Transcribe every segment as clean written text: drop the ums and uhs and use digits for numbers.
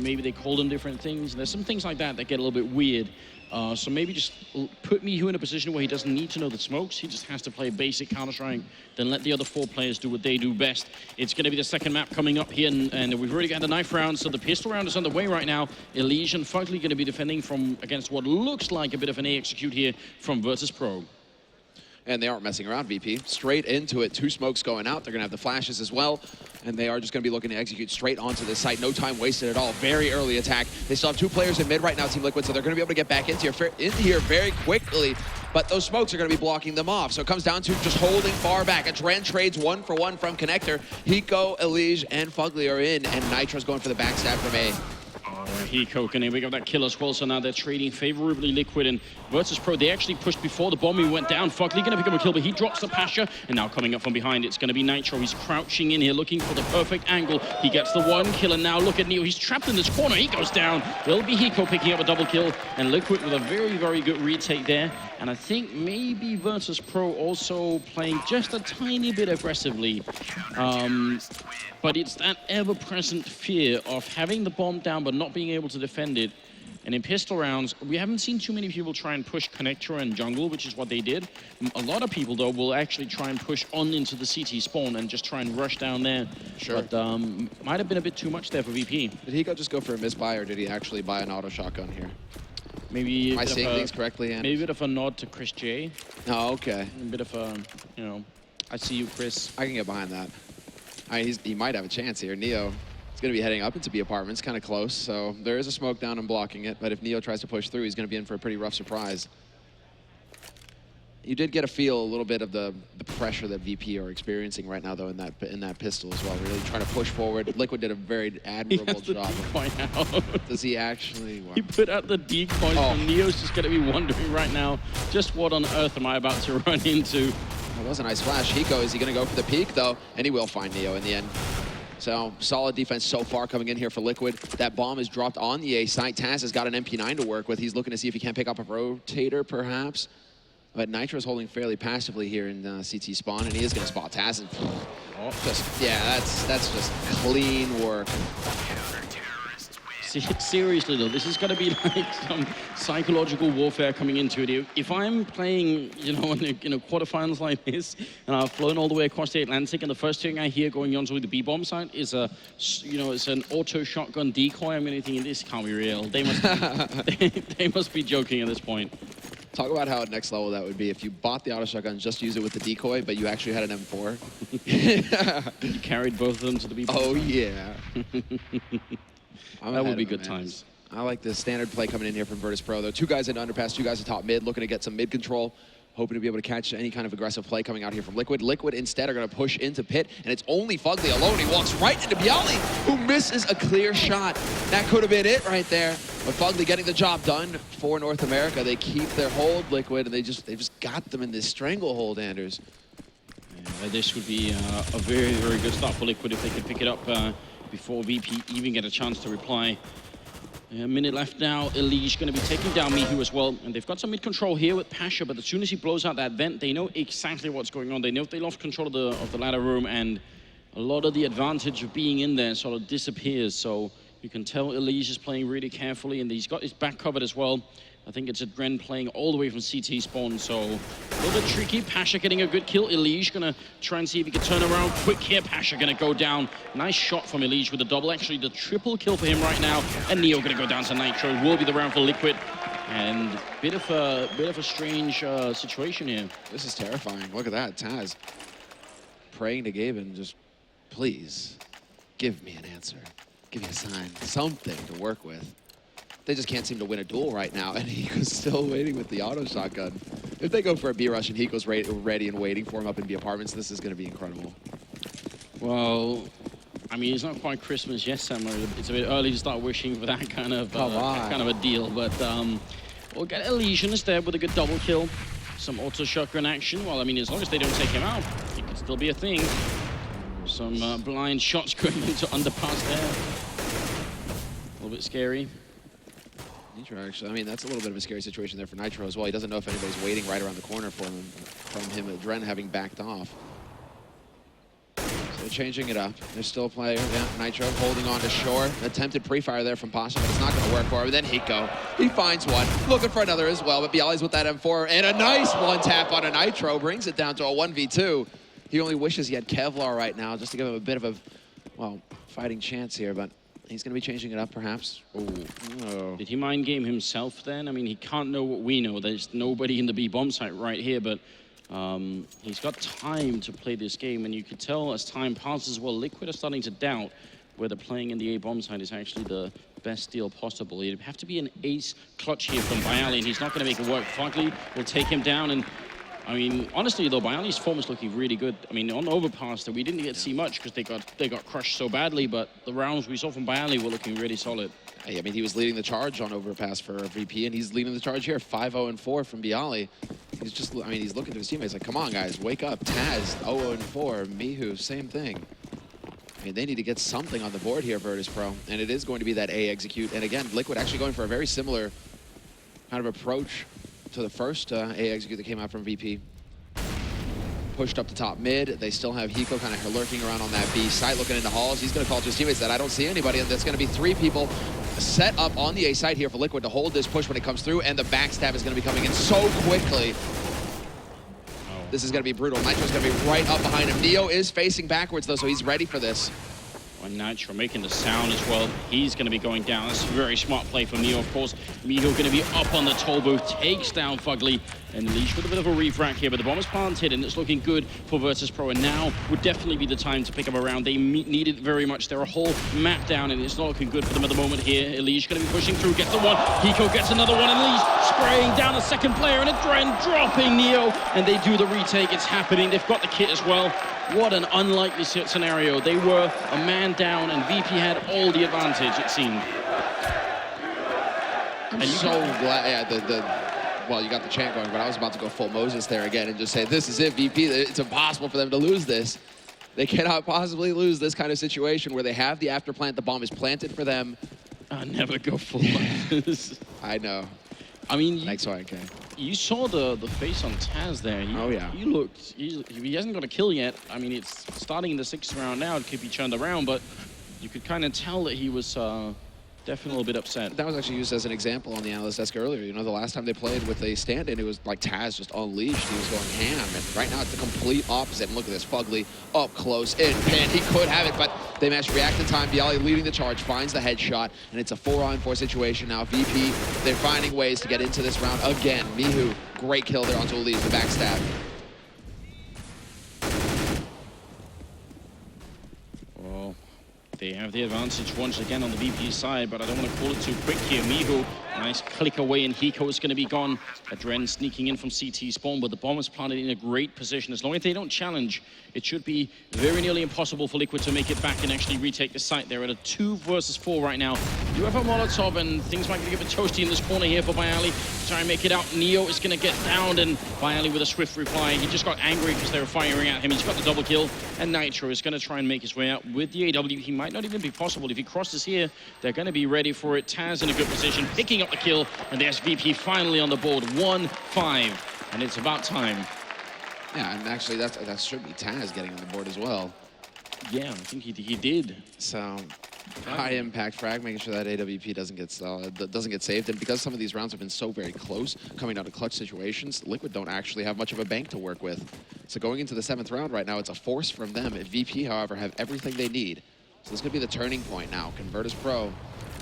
maybe they call them different things. There's some things like that that get a little bit weird. So maybe just put Mihu in a position where he doesn't need to know the smokes. He just has to play basic Counterstrike. Then let the other 4 players do what they do best. It's going to be the second map coming up here, and we've already got the knife round, so the pistol round is underway right now. Elige and Fugly going to be defending from against what looks like a bit of an A execute here from Virtus.Pro. And they aren't messing around, VP. Straight into it. 2 smokes going out. They're going to have the flashes as well. And they are just going to be looking to execute straight onto this site. No time wasted at all. Very early attack. They still have 2 players in mid right now, Team Liquid, so they're going to be able to get back into here very quickly. But those smokes are going to be blocking them off. So it comes down to just holding far back. Adren trades 1 for 1 from Connector. Hiko, Elige, and Fugly are in. And Nitro's going for the backstab from A. Hiko can pick up that kill as well, so now they're trading favorably Liquid and Virtus.Pro. They actually pushed before the bombing went down. Fugly gonna pick up a kill, but he drops the Pasha, and now coming up from behind, it's gonna be Nitro. He's crouching in here, looking for the perfect angle. He gets the 1 kill, and now look at Neo. He's trapped in this corner. He goes down. It'll be Hiko picking up a double kill, and Liquid with a very good retake there. And I think maybe Virtus.Pro also playing just a tiny bit aggressively. But it's that ever-present fear of having the bomb down but not being able to defend it. And in pistol rounds, we haven't seen too many people try and push Connector and jungle, which is what they did. A lot of people, though, will actually try and push on into the CT spawn and just try and rush down there. Sure. But might have been a bit too much there for VP. Did Hiko just go for a misbuy, or did he actually buy an auto shotgun here? Maybe Am I seeing things correctly? Maybe a bit of a nod to Chris J. Oh, okay. A bit of a, you know, I see you, Chris. I can get behind that. He might have a chance here. Neo is going to be heading up into B apartments, kind of close. So there is a smoke down and blocking it. But if Neo tries to push through, he's going to be in for a pretty rough surprise. You did get a feel a little bit of the pressure that VP are experiencing right now, though, in that pistol as well. Really trying to push forward. Liquid did a very admirable job. Does he actually? Wow. He put out the decoy, and Neo's just going to be wondering right now, just what on earth am I about to run into? That was a nice flash. Hiko, is he going to go for the peak, though? And he will find Neo in the end. So, solid defense so far coming in here for Liquid. That bomb is dropped on the A site. Taz has got an MP9 to work with. He's looking to see if he can't pick up a rotator, perhaps. But Nitro's holding fairly passively here in CT spawn, and he is going to spot Taz. And yeah, that's just clean work. Seriously though, this is going to be like some psychological warfare coming into it. If I'm playing, you know, in quarterfinals like this, and I've flown all the way across the Atlantic, and the first thing I hear going on with the B-bomb site is it's an auto shotgun decoy, I'm going to think this can't be real. They must be joking at this point. Talk about how at next level that would be if you bought the auto shotgun, just use it with the decoy, but you actually had an M4. You carried both of them to the B-bomb. Oh yeah. That would be good times. I like the standard play coming in here from Virtus.Pro, though. 2 guys in underpass, 2 guys at top mid, looking to get some mid control, hoping to be able to catch any kind of aggressive play coming out here from Liquid. Liquid instead are going to push into pit, and it's only Fugly alone. He walks right into Bialy, who misses a clear shot. That could have been it right there. But Fugly getting the job done for North America. They keep their hold, Liquid, and they've just got them in this stranglehold, Anders. Yeah, this would be a very good start for Liquid if they could pick it up before VP even get a chance to reply. A minute left now. Elige going to be taking down Mihu as well. And they've got some mid-control here with Pasha, but as soon as he blows out that vent, they know exactly what's going on. They know if they lost control of the ladder room, and a lot of the advantage of being in there sort of disappears. So you can tell Elige is playing really carefully, and he's got his back covered as well. I think it's Adren playing all the way from CT spawn, so a little bit tricky. Pasha getting a good kill. Elige gonna try and see if he can turn around quick here. Pasha gonna go down. Nice shot from Elige with the double. Actually, the triple kill for him right now. And Neo gonna go down to Nitro. Will be the round for Liquid. And bit of a strange situation here. This is terrifying. Look at that, Taz praying to Gaben, just please give me an answer, give me a sign, something to work with. They just can't seem to win a duel right now, and Hiko's still waiting with the auto shotgun. If they go for a B rush and Hiko's ready and waiting for him up in B apartments, this is going to be incredible. Well, I mean, it's not quite Christmas yet, Samuel. It's a bit early to start wishing for that kind of a deal, but we'll get Elysian instead with a good double kill. Some auto shotgun action. Well, I mean, as long as they don't take him out, it could still be a thing. Some blind shots going into underpass there. A little bit scary. Nitro, actually, I mean, that's a little bit of a scary situation there for Nitro as well. He doesn't know if anybody's waiting right around the corner for him, from him, Adren having backed off. So They're changing it up. There's still a player, yeah, Nitro holding on to shore. Attempted pre-fire there from Pasha, but it's not going to work for him. Then Hiko, he finds one, looking for another as well, but Bialy's with that M4, and a nice one tap on a Nitro, brings it down to a 1v2. He only wishes he had Kevlar right now, just to give him a bit of a, well, fighting chance here, but he's going to be changing it up, perhaps. Oh. Did he mind game himself then? I mean, he can't know what we know. There's nobody in the B bomb site right here, but he's got time to play this game, and you could tell as time passes, well, Liquid are starting to doubt whether playing in the A bomb site is actually the best deal possible. It'd have to be an ace clutch here from Bialy, and he's not going to make it work. Fugly will take him down, and I mean, honestly though, Bialy's form is looking really good. I mean, on Overpass, we didn't get to see much because they got crushed so badly, but the rounds we saw from Bialy were looking really solid. I mean, he was leading the charge on Overpass for VP, and he's leading the charge here, 5-0-4 from Bialy. He's just, I mean, he's looking to his teammates like, come on, guys, wake up. Taz, 0-4, Mihu, same thing. I mean, they need to get something on the board here, Virtus.Pro, and it is going to be that A execute. And again, Liquid actually going for a very similar kind of approach to the first A execute that came out from VP. Pushed up the top mid. They still have Hiko kind of lurking around on that B site, looking into halls. He's going to call to his teammates that I don't see anybody, and that's going to be 3 people set up on the A site here for Liquid to hold this push when it comes through, and the backstab is going to be coming in so quickly. This is going to be brutal. Nitro's going to be right up behind him. Neo is facing backwards, though, so he's ready for this. And Nitro making the sound as well. He's going to be going down. That's a very smart play from Neo, of course. Miho going to be up on the toll booth, takes down Fugly, and Leash with a bit of a refract here, but the bomb is planted, and it's looking good for Virtus.Pro, and now would definitely be the time to pick up a round. They need it very much. They're a whole map down, and it's not looking good for them at the moment here. Elish going to be pushing through, gets the one. Hiko gets another one, and Elish spraying down a second player, and a Dren dropping Neo, and they do the retake. It's happening. They've got the kit as well. What an unlikely scenario. They were a man down, and VP had all the advantage, it seemed. I'm so glad, yeah, well, you got the chant going, but I was about to go full Moses there again and just say, this is it, VP. It's impossible for them to lose this. They cannot possibly lose this kind of situation where they have the after plant, the bomb is planted for them. I never go full Moses. I know. I mean, thanks, YK. You saw the face on Taz there. Oh, yeah. He hasn't got a kill yet. I mean, it's starting in the 6th round now. It could be turned around, but you could kind of tell that he was definitely a little bit upset. That was actually used as an example on the analyst desk earlier. You know, the last time they played with a stand-in, it was like Taz just unleashed. He was going ham, and right now it's the complete opposite. And look at this, Fugly up close, in pin. He could have it, but they managed to react in time. Bialy leading the charge, finds the headshot, and it's a 4-on-4 situation now. VP, they're finding ways to get into this round again. Mihu, great kill there onto Elise, the backstab. Well, they have the advantage once again on the VP side, but I don't want to call it too quick here. Mihu, nice click away, and Hiko is going to be gone. Adren sneaking in from CT spawn, but the bomb is planted in a great position. As long as they don't challenge, it should be very nearly impossible for Liquid to make it back and actually retake the site. They're at a 2 versus 4 right now. You have a Molotov, and things might get a bit toasty in this corner here for Bialy. Try and make it out. Neo is going to get downed, and Bialy with a swift reply. He just got angry because they were firing at him. He's got the double kill, and Nitro is going to try and make his way out with the AW. He might not even be possible. If he crosses here, they're going to be ready for it. Taz in a good position, picking up the kill, and there's VP finally on the board, 1-5, and it's about time. Yeah, and actually that should be Taz getting on the board as well. Yeah, I think he did. So high impact frag, making sure that AWP doesn't get saved. And because some of these rounds have been so very close, coming down to clutch situations, Liquid don't actually have much of a bank to work with. So going into the 7th round right now, it's a force from them. At VP, however, have everything they need. So this could be the turning point now. Can Virtus.Pro,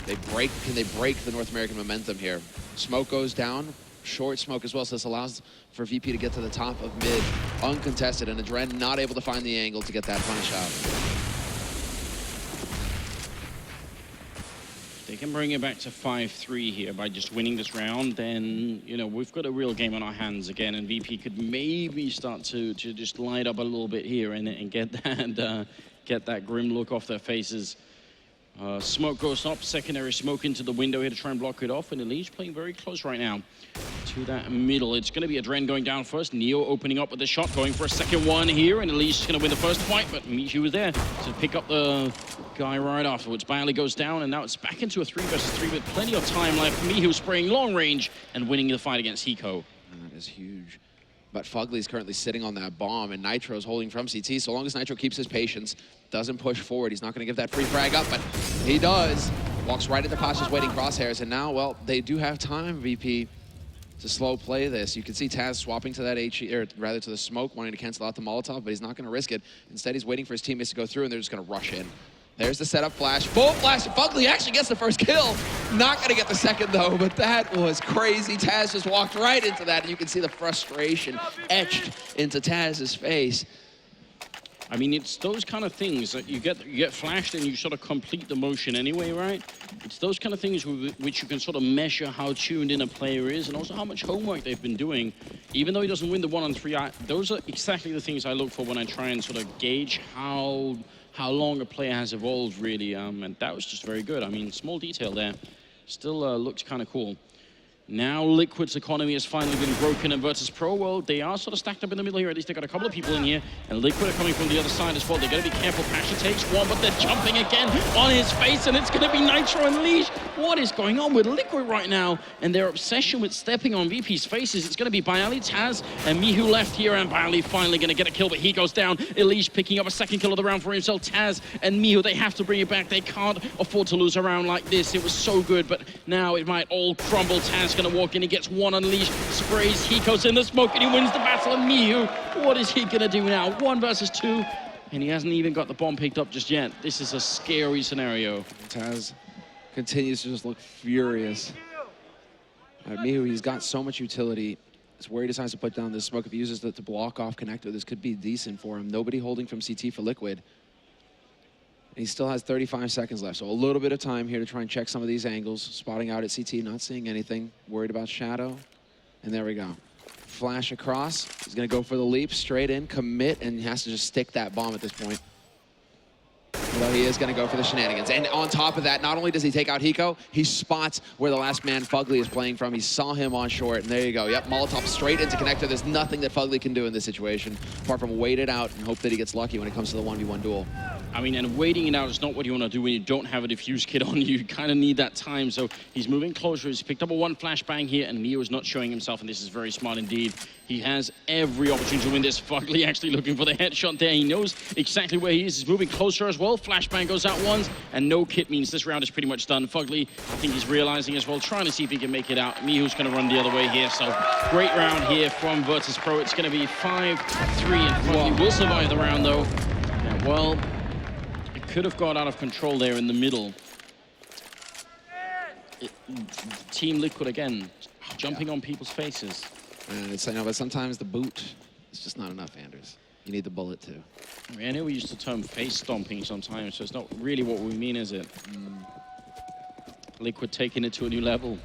can they break the North American momentum here? Smoke goes down, short smoke as well, so this allows for VP to get to the top of mid, uncontested, and Adren not able to find the angle to get that punish out. They can bring it back to 5-3 here by just winning this round, then, you know, we've got a real game on our hands again, and VP could maybe start to just light up a little bit here and get that grim look off their faces. Smoke goes up, secondary smoke into the window here to try and block it off, and Elish playing very close right now to that middle. It's going to be Adren going down first. Neo opening up with the shot, going for a second one here, and Elish is going to win the first fight, but Michu was there to pick up the guy right afterwards. Bialy goes down, and now it's back into a 3 versus 3 with plenty of time left. Michu spraying long range and winning the fight against Hiko. That is huge. But Fugly's currently sitting on that bomb, and Nitro's holding from CT. So long as Nitro keeps his patience, doesn't push forward, he's not going to give that free frag up, but he does. Walks right into Pasha's waiting crosshairs, and now, well, they do have time, VP, to slow play this. You can see Taz swapping to that HE, or rather to the smoke, wanting to cancel out the Molotov, but he's not going to risk it. Instead, he's waiting for his teammates to go through, and they're just going to rush in. There's the setup flash. Full flash. Fugly actually gets the first kill. Not going to get the second, though, but that was crazy. Taz just walked right into that, and you can see the frustration etched into Taz's face. I mean, it's those kind of things that you get flashed and you sort of complete the motion anyway, right? It's those kind of things which you can sort of measure how tuned in a player is and also how much homework they've been doing. Even though he doesn't win the 1-on-3, those are exactly the things I look for when I try and sort of gauge how long a player has evolved, really. And that was just very good. I mean, small detail there. Still looks kind of cool. Now Liquid's economy has finally been broken, and Virtus.Pro, well, they are sort of stacked up in the middle here. At least they got a couple of people in here, and Liquid are coming from the other side as well. They're going to be careful. Pasha takes one, but they're jumping again on his face, and it's going to be Nitro and Leash. What is going on with Liquid right now? And their obsession with stepping on VP's faces. It's going to be Byali, Taz, and Mihu left here, and Byali finally going to get a kill, but he goes down. Elish picking up a second kill of the round for himself. Taz and Mihu, they have to bring it back. They can't afford to lose a round like this. It was so good, but now it might all crumble. Taz going to walk in. He gets one unleashed, sprays Hiko's in the smoke, and he wins the battle. And Mihu, what is he going to do now? 1 versus 2, and he hasn't even got the bomb picked up just yet. This is a scary scenario. Taz continues to just look furious. Mihu, he's got so much utility. It's where he decides to put down this smoke. If he uses it to block off connector, this could be decent for him. Nobody holding from CT for Liquid. And he still has 35 seconds left, so a little bit of time here to try and check some of these angles. Spotting out at CT, not seeing anything. Worried about Shadow. And there we go. Flash across. He's going to go for the leap, straight in, commit, and he has to just stick that bomb at this point. Although he is going to go for the shenanigans. And on top of that, not only does he take out Hiko, he spots where the last man Fugly is playing from. He saw him on short, and there you go. Yep, Molotov straight into connector. There's nothing that Fugly can do in this situation, apart from wait it out and hope that he gets lucky when it comes to the 1v1 duel. I mean, and waiting it out is not what you want to do when you don't have a diffuse kit on you. You kind of need that time, so he's moving closer. He's picked up a 1 flashbang here, and Mio is not showing himself, and this is very smart indeed. He has every opportunity to win this. Fugly actually looking for the headshot there. He knows exactly where he is. He's moving closer as well. Flashbang goes out once, and no kit means this round is pretty much done. Fugly, I think he's realizing as well, trying to see if he can make it out. Mihu's going to run the other way here, so great round here from Virtus.Pro. It's going to be 5-3, and Fugly will survive the round, though. Yeah, well, could have got out of control there in the middle. Team Liquid again, jumping on people's faces. And it's, but sometimes the boot is just not enough, Anders. You need the bullet too. I know we used the term face stomping sometimes, so it's not really what we mean, is it? Liquid taking it to a new level.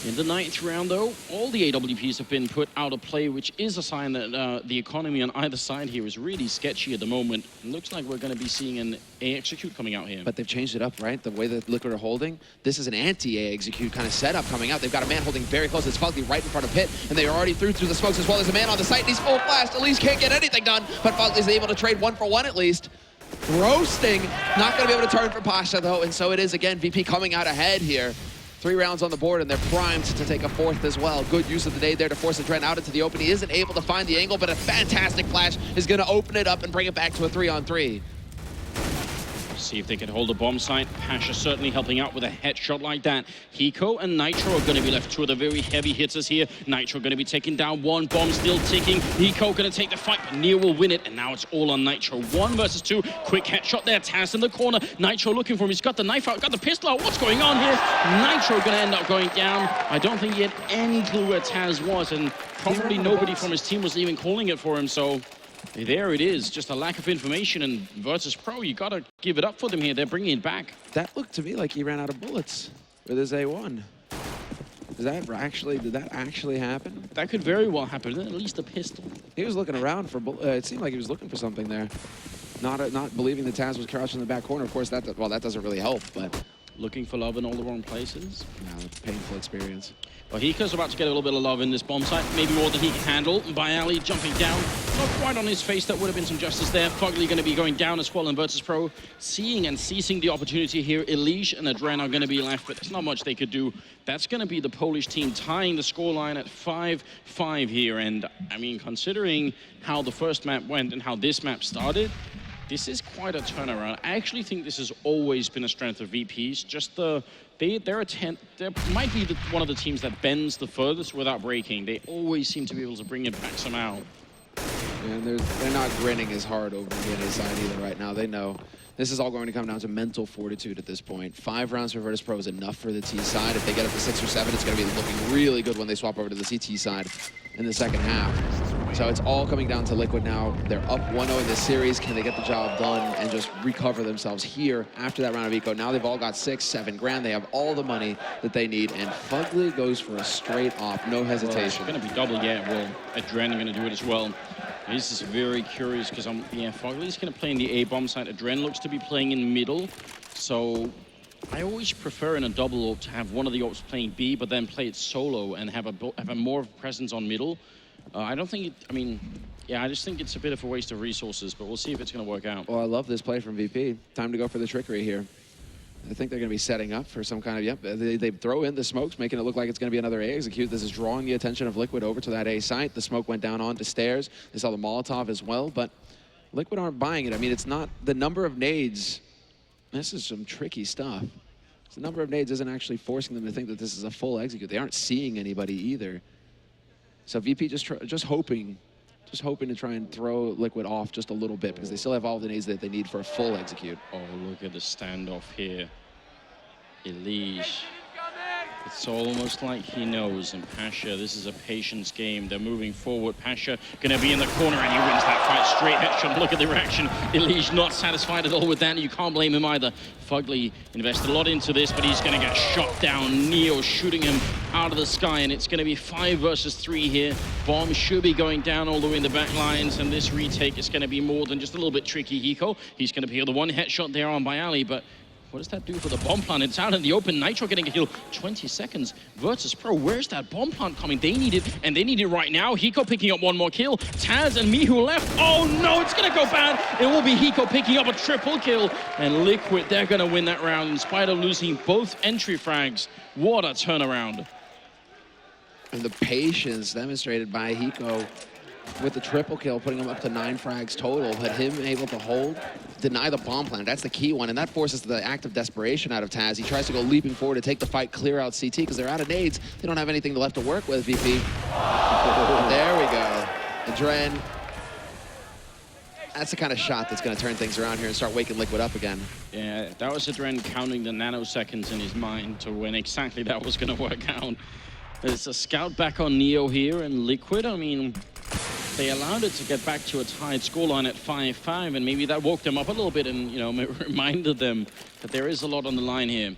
In the 9th round, though, all the AWPs have been put out of play, which is a sign that the economy on either side here is really sketchy at the moment. It looks like we're going to be seeing an A execute coming out here. But they've changed it up, right? The way that Liquid are holding. This is an anti-A execute kind of setup coming out. They've got a man holding very close. It's Fugly right in front of Pit, and they are already through the smokes as well. There's a man on the site, and he's full blast. At least can't get anything done, but Fugly's able to trade 1 for 1 at least. Roasting. Not going to be able to turn for Pasha, though, and so it is again. VP coming out ahead here. 3 rounds on the board, and they're primed to take a 4th as well. Good use of the nade there to force the Trent out into the open. He isn't able to find the angle, but a fantastic flash is going to open it up and bring it back to a 3-on-3. See if they can hold a bomb site. Pasha certainly helping out with a headshot like that. Hiko and Nitro are going to be left 2 of the very heavy hitters here. Nitro going to be taking down 1, bomb still ticking. Hiko going to take the fight, but Neo will win it, and now it's all on Nitro. 1 versus 2, quick headshot there. Taz in the corner. Nitro looking for him. He's got the knife out, got the pistol out. What's going on here? Nitro going to end up going down. I don't think he had any clue where Taz was, and probably nobody from his team was even calling it for him, so there it is, just a lack of information, and Virtus.Pro, you gotta give it up for them here. They're bringing it back. That looked to me like he ran out of bullets with his A1. Did that actually happen? That could very well happen, at least a pistol. He was looking around for, it seemed like he was looking for something there. Not believing the Taz was crouched in the back corner. Of course, that doesn't really help, but Looking for love in all the wrong places. Yeah, painful experience. Well, Hiko's about to get a little bit of love in this bomb site, maybe more than he can handle. Byali jumping down, not quite on his face. That would have been some justice there. Fugly going to be going down as well, and Virtus.Pro seeing and seizing the opportunity here. Elige and Adren are going to be left, but there's not much they could do. That's going to be the Polish team tying the scoreline at 5-5 here. And I mean, considering how the first map went and how this map started, this is quite a turnaround. I actually think this has always been a strength of VPs. Just they might be one of the teams that bends the furthest without breaking. They always seem to be able to bring it back somehow. And they're not grinning as hard over the NA side either right now. They know this is all going to come down to mental fortitude at this point. 5 rounds for Virtus.Pro is enough for the T side. If they get up to 6 or 7, it's going to be looking really good when they swap over to the CT side in the second half. So it's all coming down to Liquid now. They're up 1-0 in this series. Can they get the job done and just recover themselves here after that round of eco? Now they've all got 6-7 grand. They have all the money that they need. And Fugly goes for a straight off, no hesitation. Well, it's going to be double, yeah. Well, Adren are going to do it as well. This is very curious because Fugly's going to play in the A bomb side. Adren looks to be playing in middle. So I always prefer in a double AWP to have one of the AWPs playing B, but then play it solo and have a more presence on middle. I don't think I just think it's a bit of a waste of resources, but we'll see if it's going to work out. Well, I love this play from VP. Time to go for the trickery here. I think they're going to be setting up for some kind of, they throw in the smokes, making it look like it's going to be another A execute. This is drawing the attention of Liquid over to that A site. The smoke went down onto stairs. They saw the Molotov as well, but Liquid aren't buying it. I mean, it's not the number of nades. This is some tricky stuff. The number of nades isn't actually forcing them to think that this is a full execute. They aren't seeing anybody either. So VP just hoping to try and throw Liquid off just a little bit because they still have all the nades that they need for a full execute. Oh, look at the standoff here. Elige. It's almost like he knows. And Pasha, this is a patience game. They're moving forward. Pasha gonna be in the corner and he wins that fight. Straight headshot. Look at the reaction. Elige not satisfied at all with that. You can't blame him either. Fugly invested a lot into this, but he's gonna get shot down. Neo shooting him out of the sky, and it's gonna be 5 versus 3 here. Bomb should be going down all the way in the back lines, and this retake is gonna be more than just a little bit tricky. Hiko, he's gonna be the one headshot there on Byali, but what does that do for the bomb plant? It's out in the open. Nitro getting a kill. 20 seconds. Virtus.Pro, where's that bomb plant coming? They need it, and they need it right now. Hiko picking up one more kill. Taz and Mihu left. Oh no, it's gonna go bad. It will be Hiko picking up a triple kill. And Liquid, they're gonna win that round in spite of losing both entry frags. What a turnaround. And the patience demonstrated by Hiko with the triple kill, putting him up to 9 frags total, but him able to hold, deny the bomb plant. That's the key one, and that forces the act of desperation out of Taz. He tries to go leaping forward to take the fight, clear out CT, because they're out of nades. They don't have anything left to work with, VP. There we go. Adren. That's the kind of shot that's going to turn things around here and start waking Liquid up again. Yeah, that was Adren counting the nanoseconds in his mind to when exactly that was going to work out. There's a scout back on Neo here, and Liquid, I mean, they allowed it to get back to a tied scoreline at 5-5, and maybe that woke them up a little bit and, you know, reminded them that there is a lot on the line here.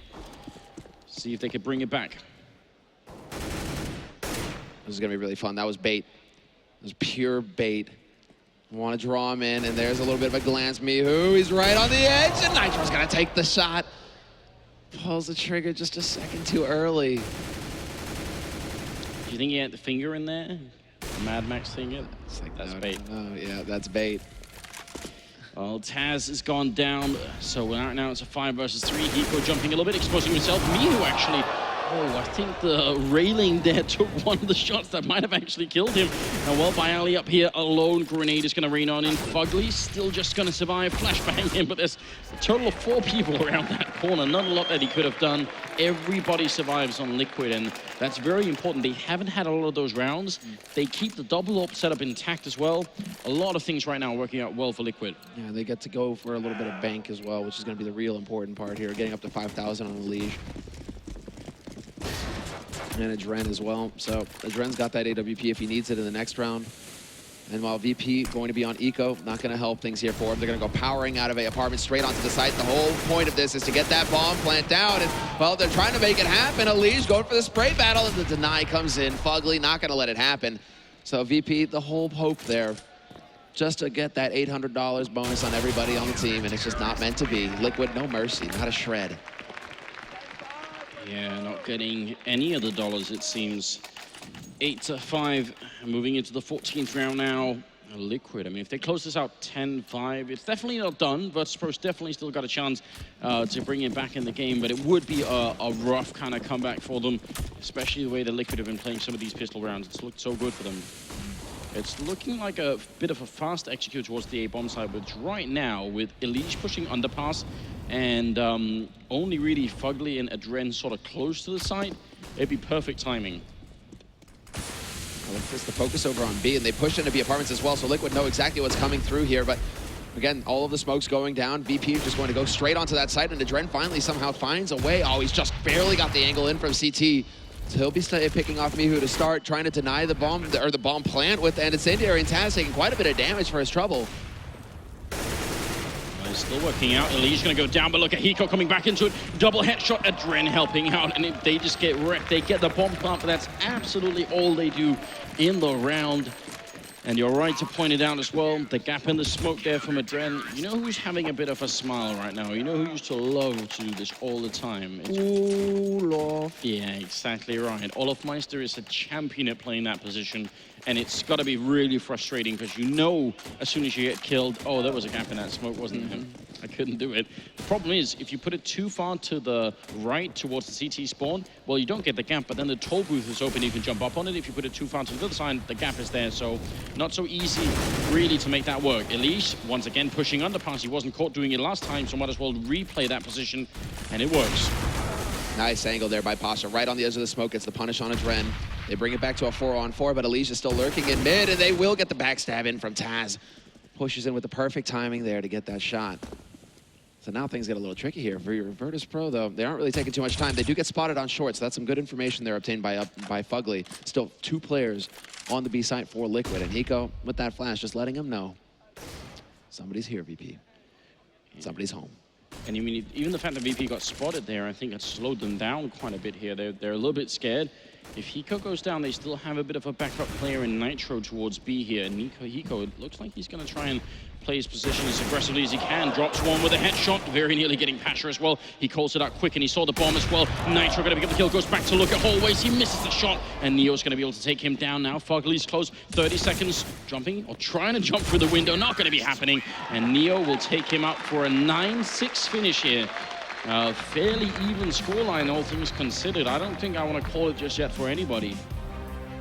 See if they could bring it back. This is going to be really fun. That was bait. It was pure bait. Want to draw him in, and there's a little bit of a glance. Mihu, he's right on the edge, and Nitro's going to take the shot. Pulls the trigger just a second too early. Do you think he had the finger in there? Mad Max finger? Like, that's bait. Oh, yeah, that's bait. Well, Taz has gone down, so now it's a 5 versus 3. Hiko jumping a little bit, exposing himself. Mihu actually, I think the railing there took one of the shots that might have actually killed him. And well, Byali up here alone. Grenade is going to rain on in. Fugly still just going to survive. Flashbang him, but there's a total of 4 people around that corner. Not a lot that he could have done. Everybody survives on Liquid, and that's very important. They haven't had a lot of those rounds. They keep the double up setup intact as well. A lot of things right now working out well for Liquid. Yeah, they get to go for a little bit of bank as well, which is going to be the real important part here. Getting up to 5,000 on the Liege. And Adren as well. So Adren's got that AWP if he needs it in the next round. And while VP going to be on eco, not going to help things here for him. They're going to go powering out of a apartment straight onto the site. The whole point of this is to get that bomb plant down. And, well, they're trying to make it happen. Elige going for the spray battle, and the deny comes in. Fugly not going to let it happen. So VP, the whole hope there, just to get that $800 bonus on everybody on the team, and it's just not meant to be. Liquid, no mercy, not a shred. Yeah, not getting any of the dollars, it seems. 8-5, moving into the 14th round now. Liquid, I mean, if they close this out 10-5, it's definitely not done. Virtus.Pro's definitely still got a chance to bring it back in the game, but it would be a rough kind of comeback for them, especially the way the Liquid have been playing some of these pistol rounds. It's looked so good for them. It's looking like a bit of a fast execute towards the A-bomb side, which right now, with Elige pushing underpass and only really Fugly and Adren sort of close to the site, it'd be perfect timing. It's the focus over on B, and they pushed into B apartments as well, so Liquid know exactly what's coming through here, but again, all of the smoke's going down. VP just going to go straight onto that site, and Adren finally somehow finds a way. Oh, he's just barely got the angle in from CT. So he'll be picking off Mihu to start, trying to deny the bomb, or the bomb plant with, and incendiary, and Taz taking quite a bit of damage for his trouble. He's still working out. Elige gonna go down, but look at Hiko coming back into it. Double headshot, Adren helping out, and they just get wrecked. They get the bomb plant, but that's absolutely all they do in the round. And you're right to point it out as well. The gap in the smoke there from Adren. You know who's having a bit of a smile right now? You know who used to love to do this all the time? Olaf. Yeah, exactly right. Olafmeister is a champion at playing that position, and it's got to be really frustrating because you know as soon as you get killed, oh, there was a gap in that smoke, wasn't him? I couldn't do it. The problem is, if you put it too far to the right towards the CT spawn, well, you don't get the gap, but then the toll booth is open, you can jump up on it. If you put it too far to the other side, the gap is there, so not so easy really to make that work. Elige, once again, pushing underpass. He wasn't caught doing it last time, so might as well replay that position, and it works. Nice angle there by Pasha, right on the edge of the smoke. It's the punish on Adren. They bring it back to a 4-on-4, but Elige is still lurking in mid, and they will get the backstab in from Taz. Pushes in with the perfect timing there to get that shot. So now things get a little tricky here. For your Virtus.Pro, though, they aren't really taking too much time. They do get spotted on short, so that's some good information there obtained by Fugly. Still 2 players on the B site for Liquid, and Hiko, with that flash, just letting him know somebody's here, VP. Somebody's home. And I mean, even the fact that VP got spotted there, I think it slowed them down quite a bit here. They're a little bit scared. If Hiko goes down, they still have a bit of a backup player in Nitro towards B here. And Hiko, it looks like he's going to try and play his position as aggressively as he can. Drops one with a headshot, very nearly getting Pasha as well. He calls it out quick, and he saw the bomb as well. Nitro going to get the kill, goes back to look at hallways. He misses the shot, and Neo's going to be able to take him down now. Fugly's close, 30 seconds, jumping, or trying to jump through the window. Not going to be happening, and Neo will take him out for a 9-6 finish here. Fairly even scoreline, all things considered. I don't think I want to call it just yet for anybody.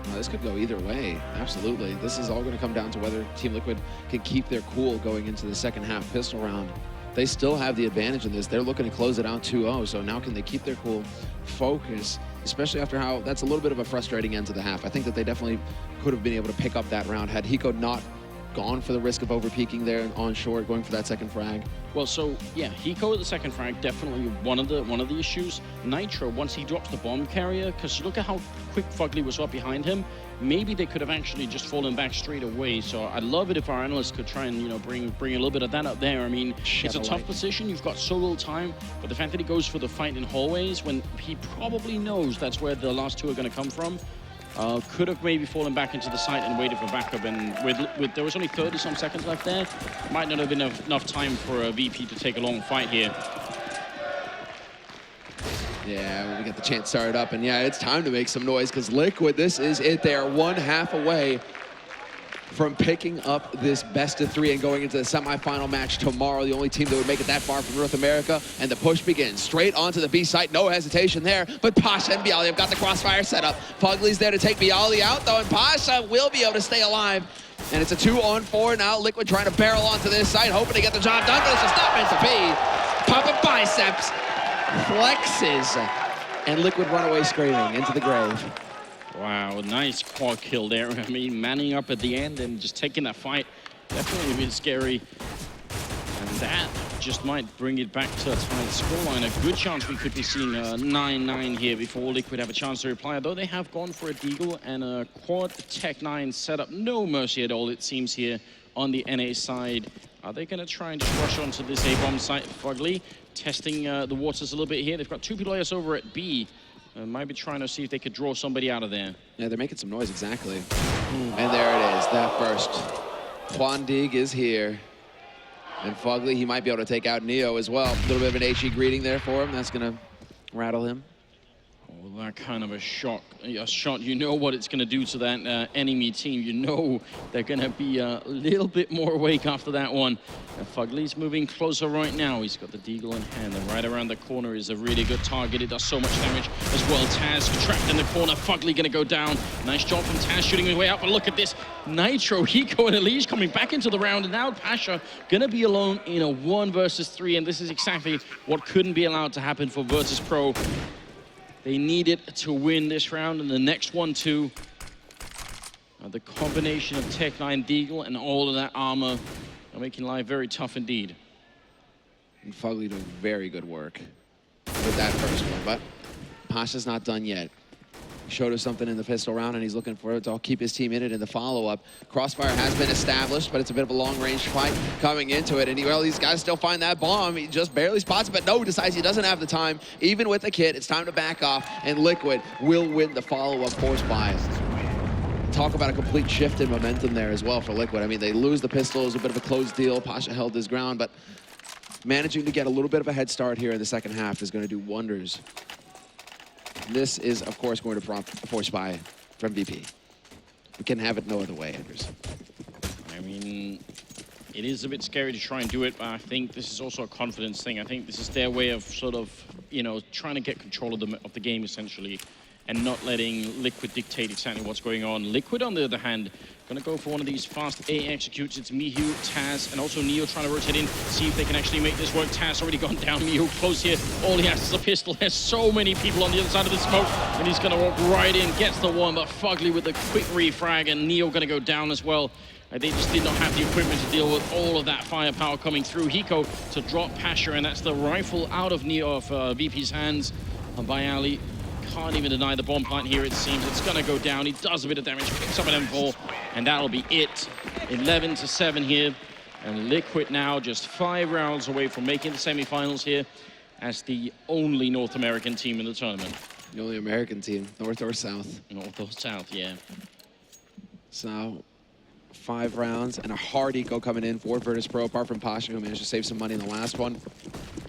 Well, this could go either way, absolutely. This is all going to come down to whether Team Liquid can keep their cool going into the second half pistol round. They still have the advantage in this. They're looking to close it out 2-0, so now can they keep their cool, focus, especially after how that's a little bit of a frustrating end to the half. I think that they definitely could have been able to pick up that round had Hiko not gone for the risk of over-peaking there on short, going for that second frag. Well, so yeah, Hiko at the second frag, definitely one of the issues. Nitro, once he drops the bomb carrier, because look at how quick Fugly was up behind him. Maybe they could have actually just fallen back straight away. So I'd love it if our analysts could try and, you know, bring a little bit of that up there. I mean, it's a tough position. You've got so little time, but the fact that he goes for the fight in hallways when he probably knows that's where the last 2 are going to come from. Could have maybe fallen back into the site and waited for backup, and with there was only 30-some seconds left there, might not have been enough time for a VP to take a long fight here. Yeah, we get the chance started up, and yeah, it's time to make some noise because Liquid, this is it. They are 1 half away from picking up this best-of-3 and going into the semifinal match tomorrow. The only team that would make it that far from North America, and the push begins. Straight onto the B site, no hesitation there, but Pasha and Bialy have got the crossfire set up. Fugly's there to take Bialy out, though, and Pasha will be able to stay alive. And it's a 2-on-4 now. Liquid trying to barrel onto this site, hoping to get the job done, but it's just not meant to be. Papa biceps, flexes, and Liquid run away screaming into the grave. Wow, nice quad kill there. I mean, manning up at the end and just taking that fight, definitely a bit scary. And that just might bring it back to a tight scoreline. A good chance we could be seeing a 9-9 here before Liquid have a chance to reply. Though they have gone for a deagle and a quad Tech 9 setup. No mercy at all, it seems, here on the NA side. Are they going to try and just rush onto this A-bomb site? Fugly testing the waters a little bit here. They've got 2 players over at B. Might be trying to see if they could draw somebody out of there. Yeah, they're making some noise, exactly. And there it is, that first. Quandig is here. And Fugly, he might be able to take out Neo as well. A little bit of an HE greeting there for him. That's going to rattle him. Well, that kind of a shot, you know what it's going to do to that enemy team. You know they're going to be a little bit more awake after that one. And Fugly's moving closer right now. He's got the deagle in hand, and right around the corner is a really good target. It does so much damage as well. Taz trapped in the corner. Fugly going to go down. Nice job from Taz shooting his way out, but look at this. Nitro, Hiko, and Elise coming back into the round, and now Pasha going to be alone in a 1 versus 3, and this is exactly what couldn't be allowed to happen for Virtus.Pro. They needed to win this round and the next one too. The combination of Tech9 Deagle and all of that armor are making life very tough indeed. And Fugly doing very good work with that first one, but Pasha's not done yet. He showed us something in the pistol round, and he's looking for it to keep his team in it in the follow-up. Crossfire has been established, but it's a bit of a long-range fight coming into it. And well, these guys still find that bomb. He just barely spots it, but no, decides he doesn't have the time. Even with the kit, it's time to back off, and Liquid will win the follow-up force by. Talk about a complete shift in momentum there as well for Liquid. I mean, they lose the pistol. It was a bit of a close deal. Pasha held his ground, but managing to get a little bit of a head start here in the second half is going to do wonders. This is, of course, going to prompt a force buy from VP. We can have it no other way, Anders. I mean, it is a bit scary to try and do it, but I think this is also a confidence thing. I think this is their way of sort of, you know, trying to get control of the game, essentially, and not letting Liquid dictate exactly what's going on. Liquid, on the other hand, gonna go for one of these fast A executes. It's Mihu, Taz, and also Neo trying to rotate in, see if they can actually make this work. Taz already gone down, Mihu close here. All he has is a pistol. There's so many people on the other side of the smoke, and he's gonna walk right in, gets the one, but Fugly with a quick refrag, and Neo gonna go down as well. They just did not have the equipment to deal with all of that firepower coming through. Hiko to drop Pasha, and that's the rifle out of Neo of VP's hands by Ali. Can't even deny the bomb plant here, it seems. It's gonna go down. He does a bit of damage, picks up an M4, and that'll be it. 11-7 here. And Liquid now just 5 rounds away from making the semifinals here as the only North American team in the tournament. The only American team, North or South? North or South, yeah. So, 5 rounds and a hard eco coming in for Virtus.Pro, apart from Pasha, who managed to save some money in the last one.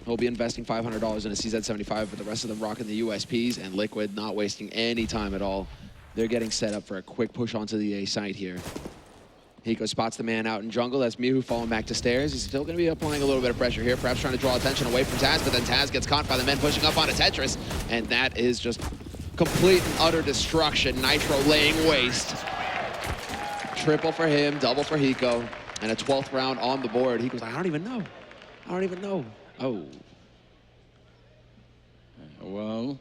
He'll be investing $500 in a CZ75, but the rest of them rocking the USPs, and Liquid not wasting any time at all. They're getting set up for a quick push onto the A site here. Hiko spots the man out in jungle. That's Mihu falling back to stairs. He's still going to be applying a little bit of pressure here, perhaps trying to draw attention away from Taz, but then Taz gets caught by the men pushing up onto Tetris, and that is just complete and utter destruction. Nitro laying waste. Triple for him, double for Hiko, and a 12th round on the board. Hiko's like, I don't even know. I don't even know. Oh. Well,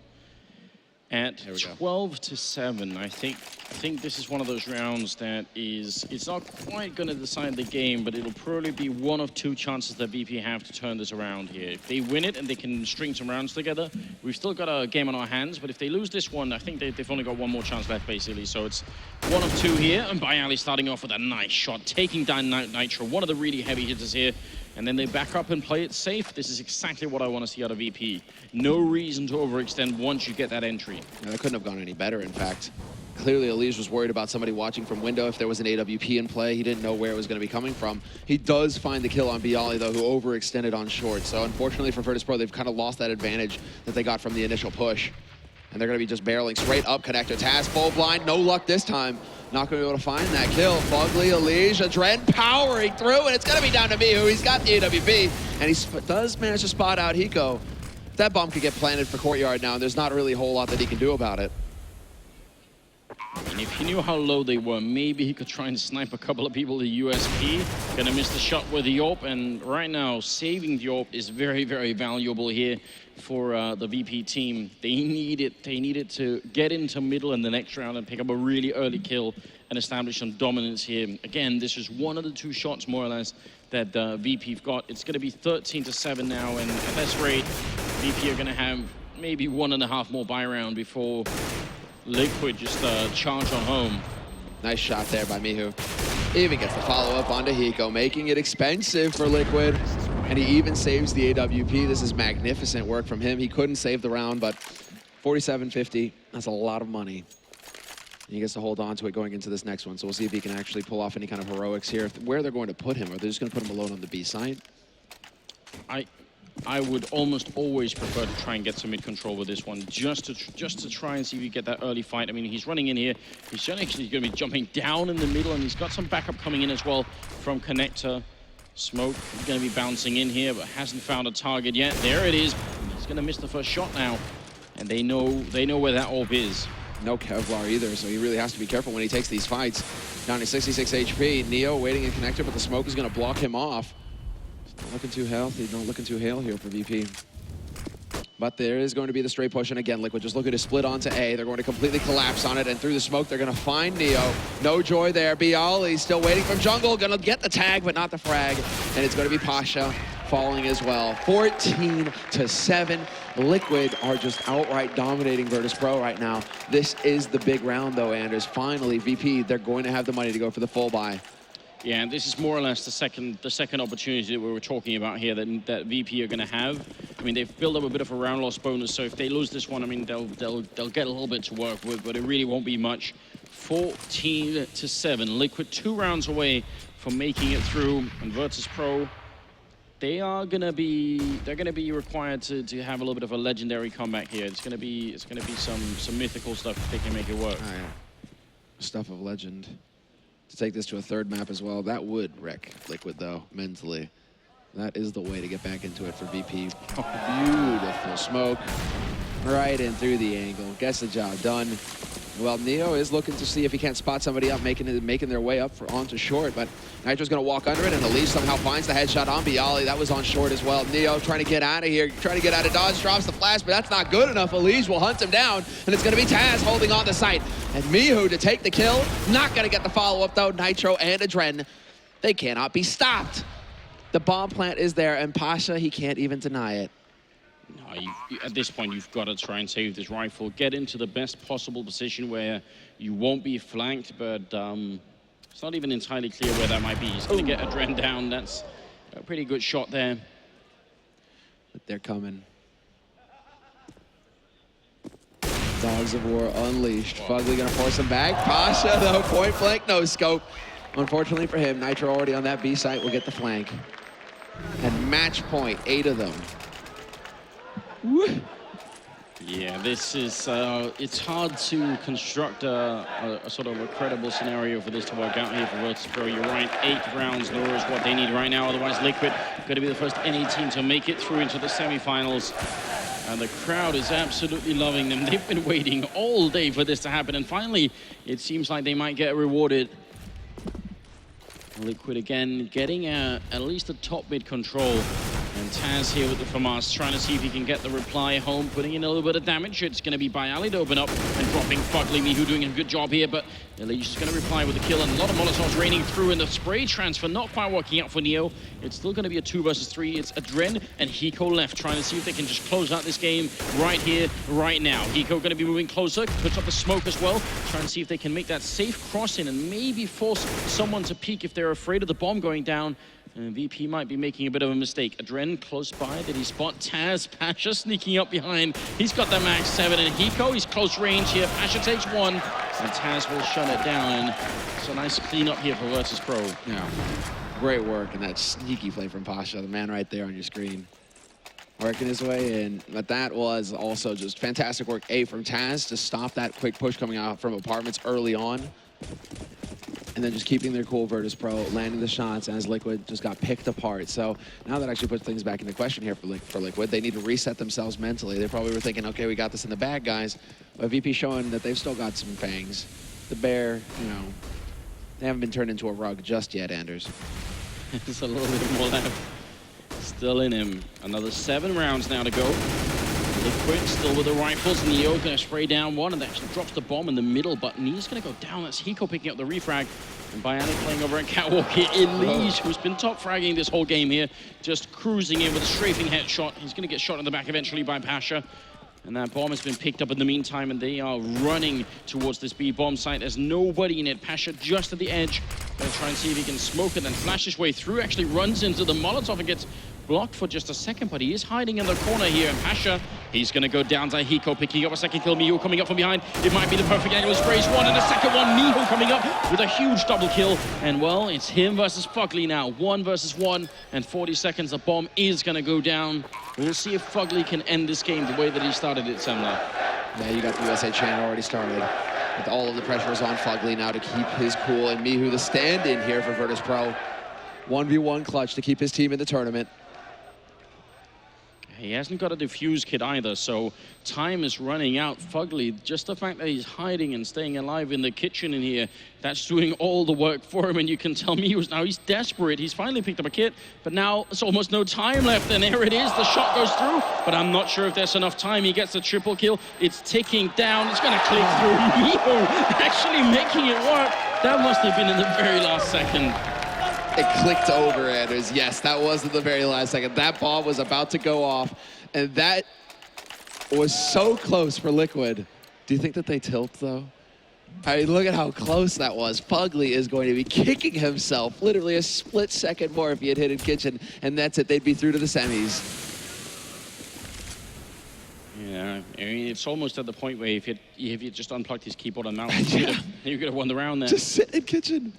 at 12-7, I think this is one of those rounds that it's not quite going to decide the game, but it'll probably be one of 2 chances that VP have to turn this around here. If they win it and they can string some rounds together, we've still got a game on our hands, but if they lose this one, I think they've only got 1 more chance left, basically. So it's 1 of 2 here, and Bayali starting off with a nice shot, taking down Nitro, one of the really heavy hitters here. And then they back up and play it safe. This is exactly what I want to see out of VP. No reason to overextend once you get that entry. Yeah, that couldn't have gone any better, in fact. Clearly, Elise was worried about somebody watching from window. If there was an AWP in play, he didn't know where it was going to be coming from. He does find the kill on Bialy, though, who overextended on short. So, unfortunately for Virtus.Pro, they've kind of lost that advantage that they got from the initial push. And they're going to be just barreling straight up connector. Taz full blind, no luck this time. Not going to be able to find that kill. Fugly, Elise, Adren powering through, and it's going to be down to Mihu. He's got the AWP, and he does manage to spot out Hiko. That bomb could get planted for Courtyard now, and there's not really a whole lot that he can do about it. And if he knew how low they were, maybe he could try and snipe a couple of people the USP. Gonna miss the shot with the AWP, and right now, saving the AWP is very, very valuable here for the VP team. They needed to get into middle in the next round and pick up a really early kill and establish some dominance here. Again, this is 1 of the 2 shots, more or less, that VP've got. It's gonna be 13-7 now, and at this rate, VP are gonna have maybe 1.5 more buy round before Liquid just charge on home. Nice shot there by Mihu. Even gets the follow-up onto Hiko, making it expensive for Liquid. And he even saves the AWP. This is magnificent work from him. He couldn't save the round, but 47.50, that's a lot of money. And he gets to hold on to it going into this next one. So we'll see if he can actually pull off any kind of heroics here. Where they're going to put him. Are they just going to put him alone on the B side? I would almost always prefer to try and get some mid-control with this one, just to try and see if you get that early fight. I mean, he's running in here. He's actually going to be jumping down in the middle, and he's got some backup coming in as well from Connector. Smoke is going to be bouncing in here, but hasn't found a target yet. There it is. He's going to miss the first shot now, and they know where that orb is. No Kevlar either, so he really has to be careful when he takes these fights. Down to 66 HP. Neo waiting in Connector, but the smoke is going to block him off. Not looking too healthy, not looking too hale here for VP. But there is going to be the straight push, and again, Liquid just looking to split onto A. They're going to completely collapse on it, and through the smoke, they're going to find Neo. No joy there. Bialy still waiting from jungle, going to get the tag, but not the frag. And it's going to be Pasha falling as well. 14-7. Liquid are just outright dominating Virtus.Pro right now. This is the big round, though, Anders. Finally, VP, they're going to have the money to go for the full buy. Yeah, and this is more or less the second opportunity that we were talking about here that VP are going to have. I mean, they've built up a bit of a round loss bonus, so if they lose this one, I mean, they'll get a little bit to work with, but it really won't be much. 14-7. Liquid 2 rounds away from making it through, and Virtus.Pro, they're going to be required to have a little bit of a legendary comeback here. It's going to be some mythical stuff if they can make it work. Oh, yeah. Stuff of legend. To take this to a third map as well, that would wreck Liquid, though, mentally. That is the way to get back into it for VP. Beautiful smoke. Right in through the angle. Gets the job done. Well, Neo is looking to see if he can't spot somebody up, making their way up onto short, but Nitro's going to walk under it, and Elise somehow finds the headshot on Bialy. That was on short as well. Neo trying to get out of here, trying to get out of dodge, drops the flash, but that's not good enough. Elise will hunt him down, and it's going to be Taz holding on the site. And Mihu to take the kill. Not going to get the follow-up, though. Nitro and Adren, they cannot be stopped. The bomb plant is there, and Pasha, he can't even deny it. No, at this point, you've got to try and save this rifle. Get into the best possible position where you won't be flanked, but it's not even entirely clear where that might be. He's going to get Adren down. That's a pretty good shot there. But they're coming. Dogs of War unleashed. Fugly going to force him back. Pasha, though, point blank, no scope. Unfortunately for him, Nitro already on that B site will get the flank. And match point, 8 of them. Woo. Yeah, this is, it's hard to construct a sort of a credible scenario for this to work out here for Virtus.Pro. You're right, 8 rounds Nora is what they need right now. Otherwise, Liquid going to be the first NA team to make it through into the semifinals. And the crowd is absolutely loving them. They've been waiting all day for this to happen. And finally, it seems like they might get rewarded. Liquid again, getting at least a top mid control. And Taz here with the FAMAS, trying to see if he can get the reply home, putting in a little bit of damage. It's going to be Bialy to open up and dropping Fugly. Mihu doing a good job here, but Elise is going to reply with a kill, and a lot of Molotovs raining through, and the spray transfer not quite working out for Neo. It's still going to be a 2 versus 3. It's Adren and Hiko left, trying to see if they can just close out this game right here, right now. Hiko going to be moving closer, puts up the smoke as well, trying to see if they can make that safe crossing and maybe force someone to peek if they're afraid of the bomb going down. And VP might be making a bit of a mistake. Adren close by. Did he spot Taz? Pasha sneaking up behind. He's got the max 7. And Hiko, he's close range here. Pasha takes 1. And Taz will shut it down. So nice cleanup here for Virtus.Pro. Yeah, great work. And that sneaky play from Pasha, the man right there on your screen. Working his way in. But that was also just fantastic work, from Taz to stop that quick push coming out from apartments early on. And then just keeping their cool, Virtus.Pro, landing the shots as Liquid just got picked apart. So now that actually puts things back into question here for Liquid. They need to reset themselves mentally. They probably were thinking, okay, we got this in the bag, guys. But VP showing that they've still got some fangs. The bear, you know, they haven't been turned into a rug just yet, Anders. There's a little bit more left. Still in him. Another 7 rounds now to go. Liquid still with the rifles. Neo going to spray down 1 and actually drops the bomb in the middle, but Neo's going to go down. That's Hiko picking up the refrag. And Bialy playing over at Catwalk here. Elise, who's been top fragging this whole game here, just cruising in with a strafing headshot. He's going to get shot in the back eventually by Pasha. And that bomb has been picked up in the meantime, and they are running towards this B bomb site. There's nobody in it. Pasha just at the edge. Going to try and see if he can smoke and then flash his way through. Actually runs into the Molotov and gets blocked for just a second, but he is hiding in the corner here. And Pasha He's going to go down to Hiko, picking up a second kill. Miho coming up from behind. It might be the perfect angle. Sprays one and a second one. Miho coming up with a huge double kill. And well, it's him versus Fugly now. 1 versus 1 and 40 seconds. The bomb is going to go down. We'll see if Fugly can end this game the way that he started it, Semler. Yeah, you got the USA chant already started. With all of the pressure is on Fugly now to keep his cool. And Miho, the stand-in here for Virtus.Pro. 1v1 clutch to keep his team in the tournament. He hasn't got a defuse kit either, so time is running out. Fugly, just the fact that he's hiding and staying alive in the kitchen in here, that's doing all the work for him, and you can tell me he's desperate. He's finally picked up a kit, but now it's almost no time left, and there it is. The shot goes through, but I'm not sure if there's enough time. He gets the triple kill. It's ticking down. It's going to click through. Miho actually making it work. That must have been in the very last second. It clicked over, Anders. Yes, that was at the very last second. That bomb was about to go off, and that was so close for Liquid. Do you think that they tilt, though? I mean, look at how close that was. Fugly is going to be kicking himself literally a split second more if he had hit in kitchen, and that's it. They'd be through to the semis. Yeah, I mean, it's almost at the point where if you just unplugged his keyboard and mouse, you could have won the round there. Just sit in kitchen.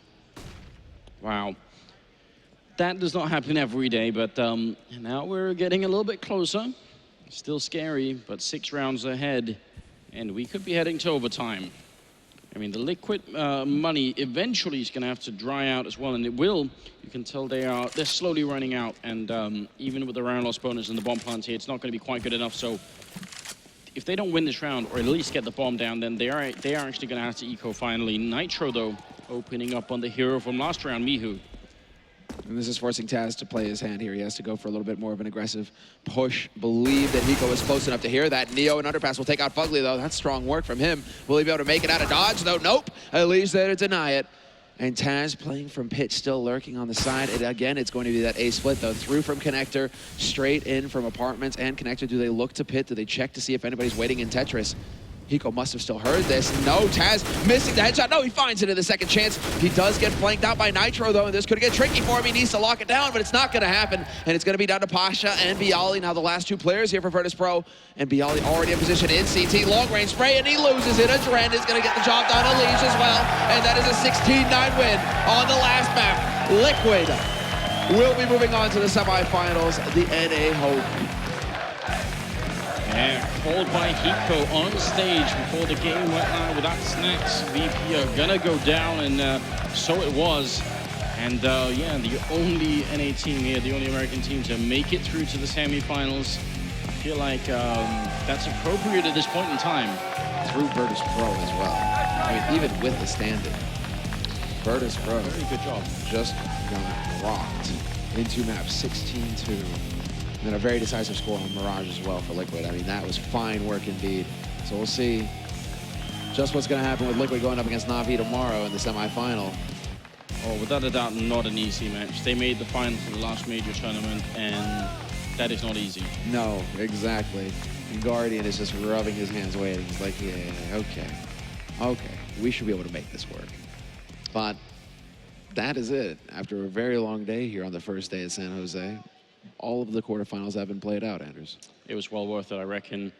Wow. That does not happen every day, but now we're getting a little bit closer. Still scary, but 6 rounds ahead, and we could be heading to overtime. I mean, the Liquid money eventually is going to have to dry out as well, and it will. You can tell they're slowly running out, and even with the round loss bonus and the bomb plant here, it's not going to be quite good enough. So if they don't win this round, or at least get the bomb down, then they are actually going to have to eco finally. Nitro, though, opening up on the hero from last round, Miho. And this is forcing Taz to play his hand here. He has to go for a little bit more of an aggressive push. Believe that Hiko is close enough to hear that. Neo and Underpass will take out Fugly, though. That's strong work from him. Will he be able to make it out of dodge, though? Nope. At least there to deny it. And Taz playing from pit, still lurking on the side. And again, it's going to be that A split, though. Through from Connector, straight in from Apartments and Connector. Do they look to pit? Do they check to see if anybody's waiting in Tetris? Hiko must have still heard this. No, Taz missing the headshot. No, he finds it in the second chance. He does get flanked out by Nitro, though, and this could get tricky for him. He needs to lock it down, but it's not going to happen. And it's going to be down to Pasha and Bialy. Now the last 2 players here for Virtus.Pro. And Bialy already in position in CT. Long-range spray, and he loses it. Adren is going to get the job done. Elige as well. And that is a 16-9 win on the last map. Liquid will be moving on to the semifinals. The NA Hope. Yeah, called by Hiko on stage before the game went live without snacks. VP are gonna go down, and so it was. And yeah, the only NA team here, the only American team to make it through to the semifinals. I feel like that's appropriate at this point in time. Through Virtus.Pro as well. I mean, even with the stand-in, Virtus.Pro Very good job. just got rocked into map 16-2. And then a very decisive score on Mirage as well for Liquid. I mean, that was fine work indeed. So we'll see just what's going to happen with Liquid going up against Na'Vi tomorrow in the semifinal. Oh, without a doubt, not an easy match. They made the final for the last major tournament, and that is not easy. No, exactly. And Guardian is just rubbing his hands waiting. He's like, yeah, okay. We should be able to make this work. But that is it. After a very long day here on the first day at San Jose, all of the quarterfinals have been played out, Anders. It was well worth it, I reckon.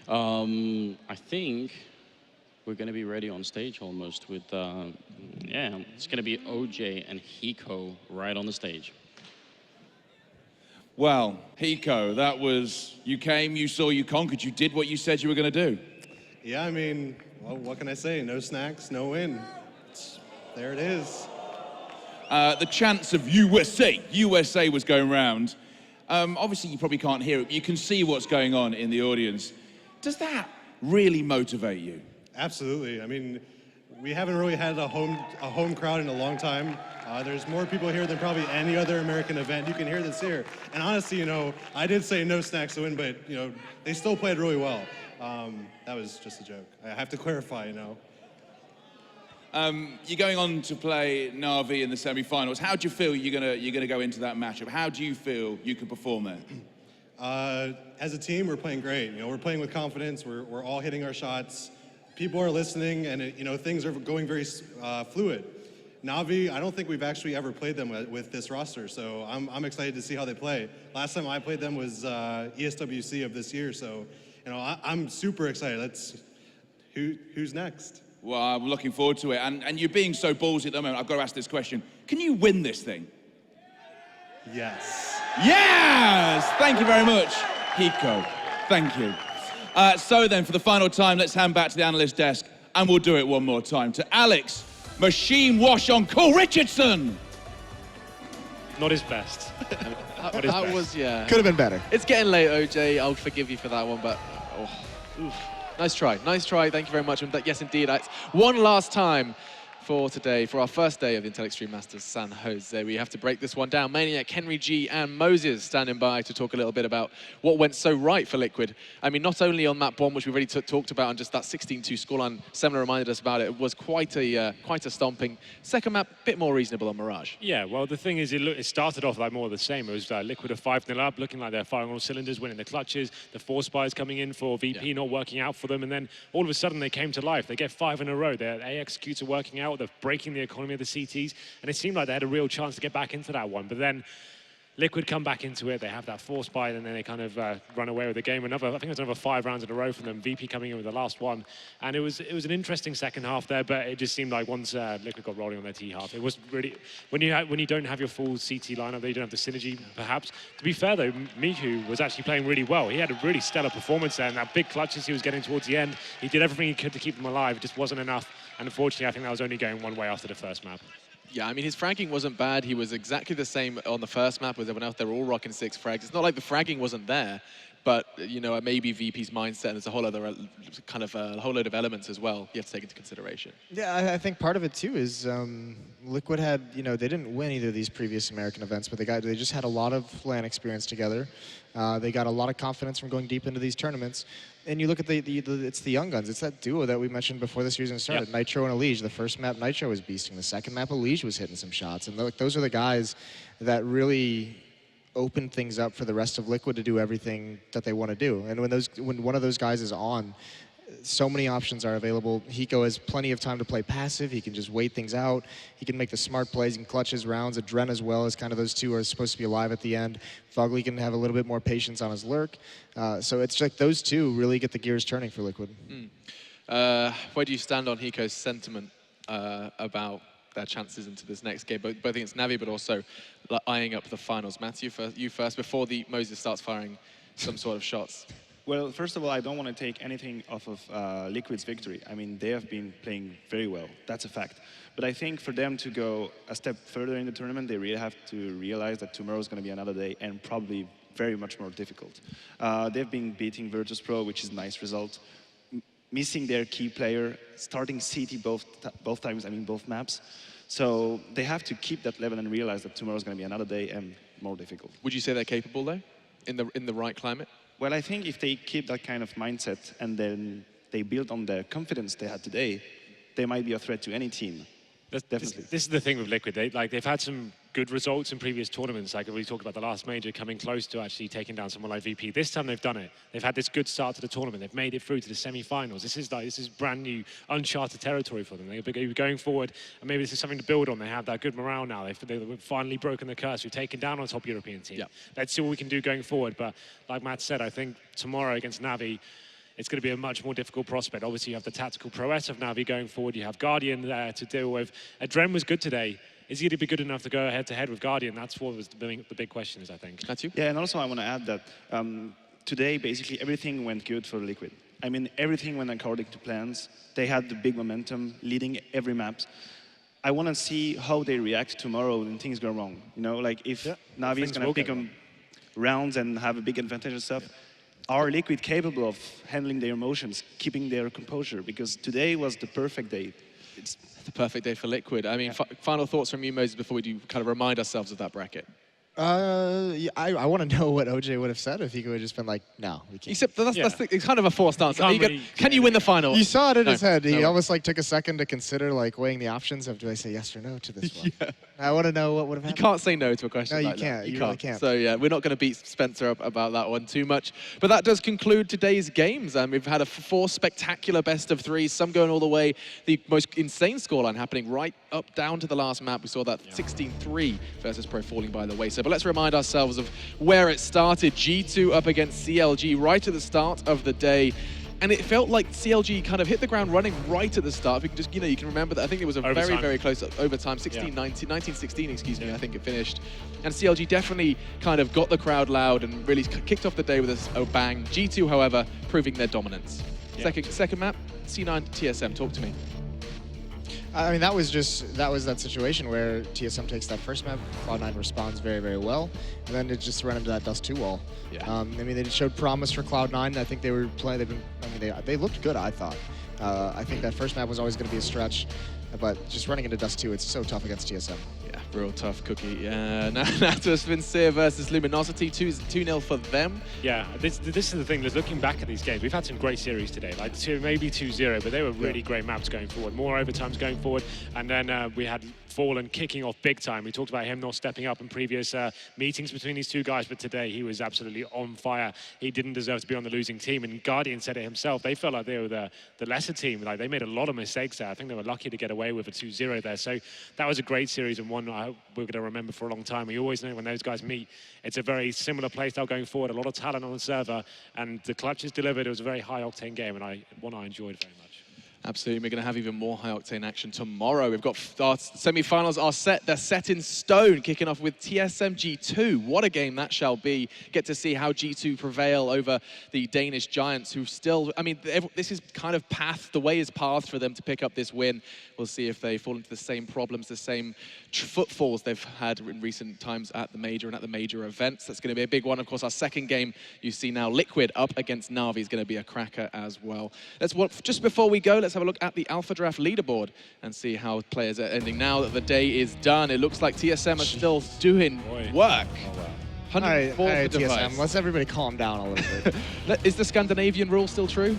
I think we're going to be ready on stage almost with, yeah, it's going to be OJ and Hiko right on the stage. Well, Hiko, that was, you came, you saw, you conquered, you did what you said you were going to do. Yeah, I mean, well, what can I say? No snacks, no win. There it is. The chants of USA was going round. Obviously, you probably can't hear it, but you can see what's going on in the audience. Does that really motivate you? Absolutely. I mean, we haven't really had a home crowd in a long time. There's more people here than probably any other American event. You can hear this here. And honestly, you know, I did say no snacks to win, but, you know, they still played really well. That was just a joke. I have to clarify, you know. You're going on to play Na'Vi in the semi-finals. How do you feel you're gonna go into that matchup? How do you feel you can perform there? As a team, we're playing great. You know, we're playing with confidence. We're all hitting our shots. People are listening, and you know, things are going very fluid. Na'Vi, I don't think we've actually ever played them with this roster, so I'm excited to see how they play. Last time I played them was ESWC of this year, so I'm super excited. Who's next? Well, I'm looking forward to it. And you're being so ballsy at the moment, I've got to ask this question. Can you win this thing? Yes. Yes! Thank you very much, Hiko. Thank you. So then, for the final time, let's hand back to the analyst desk, and we'll do it one more time. To Alex, Machine Wash on Cole Richardson. Not his best. That was, yeah. Could have been better. It's getting late, OJ. I'll forgive you for that one, but nice try. Nice try. Thank you very much. And yes, indeed, it's one last time for today, for our first day of the Intel Extreme Masters San Jose. We have to break this one down. Maniac, Henry G, and Moses standing by to talk a little bit about what went so right for Liquid. I mean, not only on map 1, which we already talked about, and just that 16-2 scoreline, Semler reminded us about it. It was quite a stomping. Second map, a bit more reasonable on Mirage. Yeah, well, the thing is, it started off like more of the same. It was Liquid are 5-0 up, looking like they're firing all cylinders, winning the clutches. The 4 spies coming in for VP, not working out for them. And then all of a sudden, they came to life. They get 5 in a row. Their A executes are working out. They're breaking the economy of the CTs. And it seemed like they had a real chance to get back into that one. But then Liquid come back into it. They have that 4 spy, and then they kind of run away with the game. I think it was another 5 rounds in a row from them. VP coming in with the last one, and it was an interesting second half there. But it just seemed like once Liquid got rolling on their T half, it was really when you don't have your full CT lineup, you don't have the synergy. Perhaps to be fair though, Miku was actually playing really well. He had a really stellar performance there, and that big clutches he was getting towards the end. He did everything he could to keep them alive. It just wasn't enough. And unfortunately, I think that was only going one way after the first map. Yeah, I mean, his fragging wasn't bad. He was exactly the same on the first map with everyone else. They were all rocking 6 frags. It's not like the fragging wasn't there, but, you know, maybe VP's mindset, and there's a whole other kind of a whole load of elements as well you have to take into consideration. Yeah, I think part of it too is Liquid had, you know, they didn't win either of these previous American events, but they just had a lot of LAN experience together. They got a lot of confidence from going deep into these tournaments. And you look at it's the young guns. It's that duo that we mentioned before this season started, Nitro and Elige. The first map, Nitro was beasting. The second map, Elige was hitting some shots. And those are the guys that really open things up for the rest of Liquid to do everything that they want to do. And when one of those guys is on, so many options are available. Hiko has plenty of time to play passive. He can just wait things out. He can make the smart plays. He can clutch his rounds. Adren as well, as kind of those two are supposed to be alive at the end. Fugly can have a little bit more patience on his lurk. So it's like those two really get the gears turning for Liquid. Where do you stand on Hiko's sentiment about their chances into this next game? Both against Navi, but also eyeing up the finals. Matthew, you first, before Moses starts firing some sort of shots. Well, first of all, I don't want to take anything off of Liquid's victory. I mean, they have been playing very well. That's a fact. But I think for them to go a step further in the tournament, they really have to realize that tomorrow is going to be another day and probably very much more difficult. They've been beating Virtus.Pro, which is a nice result. Missing their key player, starting CT both times, I mean, both maps. So they have to keep that level and realize that tomorrow is going to be another day and more difficult. Would you say they're capable, though, in the right climate? Well, I think if they keep that kind of mindset and then they build on the confidence they had today, they might be a threat to any team. Definitely. This is the thing with Liquid. They've had some good results in previous tournaments. Like we talked about the last major, coming close to actually taking down someone like VP. This time they've done it. They've had this good start to the tournament. They've made it through to the semi-finals. This is brand new, uncharted territory for them. They're going forward, and maybe this is something to build on. They have that good morale now. They've finally broken the curse. We've taken down a top European team. Let's see what we can do going forward. But like Matt said, I think tomorrow against Navi, it's going to be a much more difficult prospect. Obviously, you have the tactical prowess of Navi going forward. You have Guardian there to deal with. Adren was good today. Is he going to be good enough to go head-to-head with Guardian? That's what was the big question is, I think. That's you? Yeah, and also I want to add that today, basically, everything went good for Liquid. I mean, everything went according to plans. They had the big momentum, leading every map. I want to see how they react tomorrow when things go wrong. You know, like if Navi is going to pick them rounds and have a big advantage and stuff, are Liquid capable of handling their emotions, keeping their composure? Because today was the perfect day. It's the perfect day for Liquid. I mean, final thoughts from you, Moses, before we do kind of remind ourselves of that bracket. Yeah, I want to know what OJ would have said if he could have just been like, no, we can't. Except it's kind of a forced answer. Really can you win the final? You saw it in his head. He almost like took a second to consider like weighing the options of do I say yes or no to this one. I want to know what would have happened. You can't say no to a question No, like you can't. that. You really can't. So yeah, we're not going to beat Spencer up about that one too much. But that does conclude today's games. We've had 4 spectacular best of 3s, some going all the way. The most insane scoreline happening right up down to the last map. We saw that 16-3 Virtus.Pro falling by the wayside. But let's remind ourselves of where it started. G2 up against CLG right at the start of the day. And it felt like CLG kind of hit the ground running right at the start. If you can just, you can remember that. I think it was a very, very close overtime, 19-16, excuse me, I think it finished. And CLG definitely kind of got the crowd loud and really kicked off the day with a bang. G2, however, proving their dominance. Second map, C9 TSM, talk to me. I mean, that was that situation where TSM takes that first map, Cloud9 responds very, very well, and then it just ran into that Dust 2 wall. Yeah. I mean, they showed promise for Cloud9. I think they were playing. They looked good, I thought. I think that first map was always going to be a stretch, but just running into Dust 2, it's so tough against TSM. Yeah, real tough cookie. Now to Sincere versus Luminosity, 2-0 for them. Yeah, this is the thing. Looking back at these games, we've had some great series today, like maybe 2-0, but they were really great maps going forward. More overtimes going forward, and then we had Fallen kicking off big time. We talked about him not stepping up in previous meetings between these two guys, but today he was absolutely on fire. He didn't deserve to be on the losing team, and Guardian said it himself. They felt like they were the lesser team. Like, they made a lot of mistakes there. I think they were lucky to get away with a 2-0 there. So that was a great series, and one I hope we're going to remember for a long time. We always know when those guys meet, it's a very similar playstyle going forward, a lot of talent on the server, and the clutches delivered. It was a very high-octane game, and one I enjoyed very much. Absolutely, we're going to have even more high-octane action tomorrow. We've got our semi-finals are set. They're set in stone, kicking off with TSM G2. What a game that shall be. Get to see how G2 prevail over the Danish Giants, who still, I mean, this is kind of the way is pathed for them to pick up this win. We'll see if they fall into the same problems, the same footfalls they've had in recent times at the major and at the major events. That's going to be a big one. Of course, our second game, you see now Liquid up against Na'Vi is going to be a cracker as well. Just before we go, let's have a look at the Alpha Draft leaderboard and see how players are ending. Now that the day is done, it looks like TSM are still doing work. Oh, wow. 104 All right, for device. TSM, let's everybody calm down a little bit. Is the Scandinavian rule still true?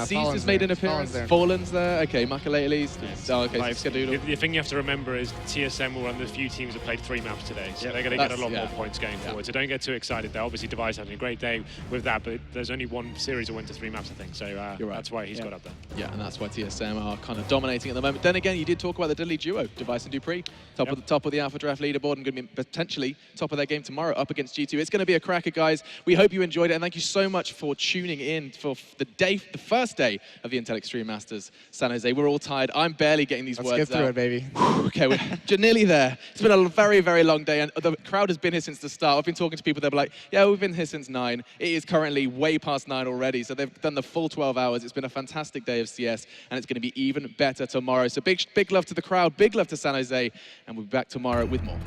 Seas has made an appearance. Fallen's there. Okay, Makalele's. Oh, okay, Skadoodle. The thing you have to remember is TSM were one of the few teams that played 3 maps today, so they're going to get a lot more points going forward. So don't get too excited. They're obviously Device having a great day with that, but there's only one series that went to 3 maps, I think. So that's why he's got up there. Yeah, and that's why TSM are kind of dominating at the moment. Then again, you did talk about the deadly duo, Device and Dupree, top of the Alpha Draft leaderboard, and going to be potentially top of their game tomorrow up against G2. It's going to be a cracker, guys. We hope you enjoyed it, and thank you so much for tuning in for the first day of the Intel Extreme Masters San Jose. We're all tired. I'm barely getting these words out. Let's get through it, baby. Okay, we're nearly there. It's been a very, very long day, and the crowd has been here since the start. I've been talking to people, they're like, yeah, we've been here since 9. It is currently way past 9 already, so they've done the full 12 hours. It's been a fantastic day of CS, and it's going to be even better tomorrow. So big love to the crowd, big love to San Jose, and we'll be back tomorrow with more.